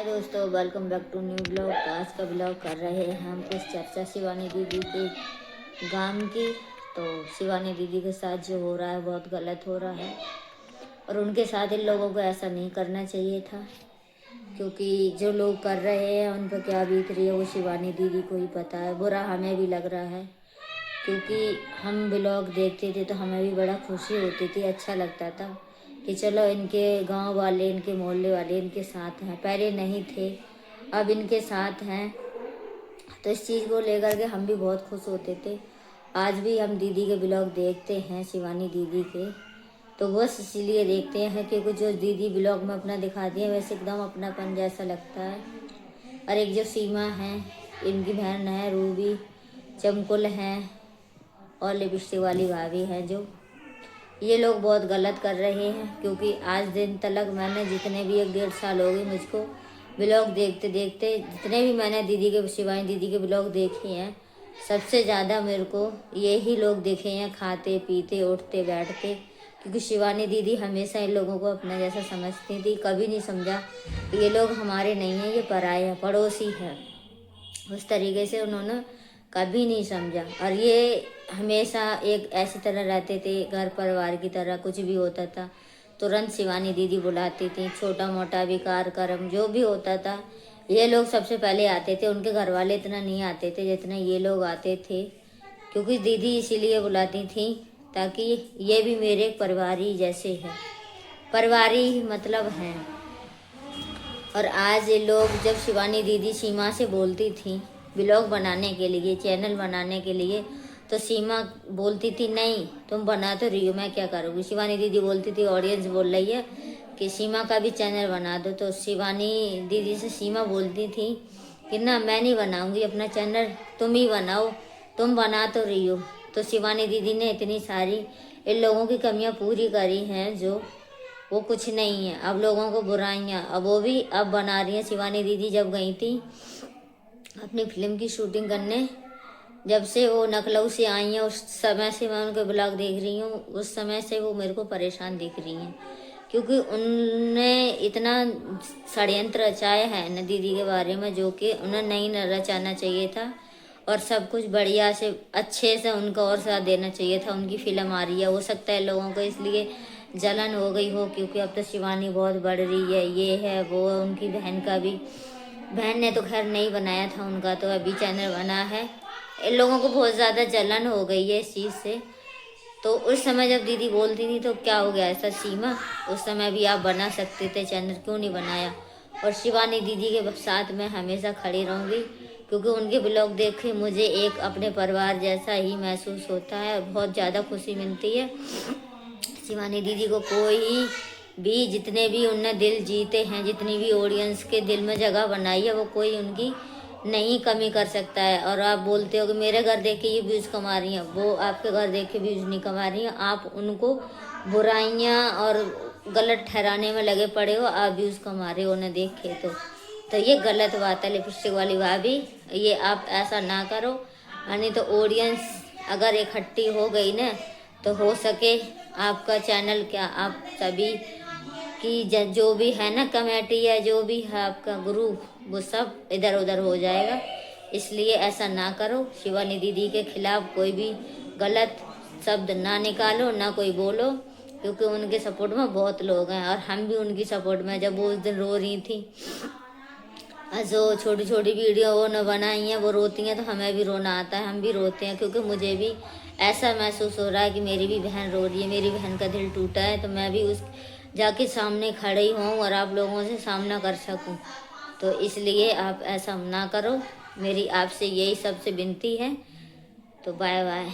हाय दोस्तों, welcome back to new blog. तो आज का ब्लॉग कर रहे हैं हम कुछ चर्चा शिवानी दीदी के गान की। तो शिवानी दीदी के साथ जो हो रहा है बहुत गलत हो रहा है और उनके साथ इन लोगों को ऐसा नहीं करना चाहिए था, क्योंकि जो लोग कर रहे हैं उन पर क्या बीत रही है वो शिवानी दीदी को ही पता है। बुरा हमें भी लग रहा है, क्योंकि हम ब्लॉग देखते थे तो हमें भी बड़ा खुशी होती थी, अच्छा लगता था कि चलो इनके गांव वाले, इनके मोहल्ले वाले इनके साथ हैं। पहले नहीं थे, अब इनके साथ हैं। तो इस चीज़ को लेकर के हम भी बहुत खुश होते थे। आज भी हम दीदी के ब्लॉग देखते हैं, शिवानी दीदी के, तो बस इसीलिए देखते हैं क्योंकि जो दीदी ब्लॉग में अपना दिखाती है वैसे एकदम अपनापन जैसा लगता है। और एक जो सीमा है, इनकी बहन है रूबी, चमकुल हैं और लिपस्टिक वाली भाभी हैं, जो ये लोग बहुत गलत कर रहे हैं। क्योंकि आज दिन तक मैंने जितने भी 1-1.5 साल हो गए मुझको ब्लॉग देखते देखते, जितने भी मैंने दीदी के, शिवानी दीदी के ब्लॉग देखे हैं, सबसे ज़्यादा मेरे को यही लोग देखे हैं, खाते पीते उठते बैठते। क्योंकि शिवानी दीदी हमेशा इन लोगों को अपना जैसा समझती थी, कभी नहीं समझा ये लोग हमारे नहीं हैं, ये पराए हैं, पड़ोसी हैं। उस तरीके से उन्होंने कभी नहीं समझा। और ये हमेशा एक ऐसी तरह रहते थे, घर परिवार की तरह। कुछ भी होता था तुरंत शिवानी दीदी बुलाती थी, छोटा मोटा भी कार्यक्रम जो भी होता था ये लोग सबसे पहले आते थे। उनके घर वाले इतना नहीं आते थे जितना ये लोग आते थे, क्योंकि दीदी इसीलिए बुलाती थी ताकि ये भी मेरे परिवार ही जैसे है, परिवार ही मतलब हैं। और आज ये लोग, जब शिवानी दीदी सीमा से बोलती थी ब्लॉग बनाने के लिए, चैनल बनाने के लिए, तो सीमा बोलती थी नहीं तुम बना तो रही हो, मैं क्या करूँगी। शिवानी दीदी बोलती थी, ऑडियंस बोल रही है कि सीमा का भी चैनल बना दो, तो शिवानी दीदी से सीमा बोलती थी कि ना मैं नहीं बनाऊँगी अपना चैनल, तुम ही बनाओ, तुम बना तो रही हो। तो शिवानी दीदी ने इतनी सारी इन लोगों की कमियाँ पूरी करी हैं जो वो कुछ नहीं है। अब लोगों को बुराइयाँ, अब वो भी अब बना रही हैं। शिवानी दीदी जब गई थी अपनी फिल्म की शूटिंग करने, जब से वो लखनऊ से आई हैं उस समय से मैं उनके ब्लॉग देख रही हूँ। उस समय से वो मेरे को परेशान दिख रही हैं, क्योंकि उनने इतना षड्यंत्र रचाया है न दीदी के बारे में, जो कि उन्हें नहीं रचाना चाहिए था। और सब कुछ बढ़िया से अच्छे से उनका और साथ देना चाहिए था। उनकी फिल्म आ रही है, हो सकता है लोगों को इसलिए जलन हो गई हो, क्योंकि अब तो शिवानी बहुत बढ़ रही है, ये है वो है। उनकी बहन का भी, बहन ने तो खैर नहीं बनाया था, उनका तो अभी चैनल बना है। इन लोगों को बहुत ज़्यादा जलन हो गई है इस चीज़ से। तो उस समय जब दीदी बोलती थी तो क्या हो गया ऐसा सीमा, उस समय भी आप बना सकते थे चैनल, क्यों नहीं बनाया। और शिवानी दीदी के साथ मैं हमेशा खड़ी रहूँगी, क्योंकि उनके ब्लॉग देख के मुझे एक अपने परिवार जैसा ही महसूस होता है और बहुत ज़्यादा खुशी मिलती है। शिवानी दीदी को कोई भी, जितने भी उनने दिल जीते हैं, जितनी भी ऑडियंस के दिल में जगह बनाई है, वो कोई उनकी नहीं कमी कर सकता है। और आप बोलते हो कि मेरे घर देख के ये व्यूज़ कमा रही हैं, वो आपके घर देख के व्यूज़ नहीं कमा रही हैं। आप उनको बुराइयां और गलत ठहराने में लगे पड़े हो, आप व्यूज़ कमा रहे हो उन्हें देख के। तो ये गलत बात है लिपस्टिक वाली भाभी, ये आप ऐसा ना करो। नहीं तो ऑडियंस अगर इकट्ठी हो गई ना, तो हो सके आपका चैनल, क्या आप सभी की जो भी है ना कमेटी या जो भी है आपका ग्रुप, वो सब इधर उधर हो जाएगा। इसलिए ऐसा ना करो। शिवानी दीदी के खिलाफ कोई भी गलत शब्द ना निकालो, ना कोई बोलो, क्योंकि उनके सपोर्ट में बहुत लोग हैं और हम भी उनकी सपोर्ट में। जब वो उस दिन रो रही थी, जो छोटी छोटी वीडियो वो न बनाई हैं, वो रोती हैं, तो हमें भी रोना आता है, हम भी रोते हैं। क्योंकि मुझे भी ऐसा महसूस हो रहा है कि मेरी भी बहन रो रही है, मेरी बहन का दिल टूटा है, तो मैं भी उस जाके सामने खड़ी हूँ और आप लोगों से सामना कर सकूँ। तो इसलिए आप ऐसा ना करो, मेरी आपसे यही सबसे विनती है। तो बाय बाय।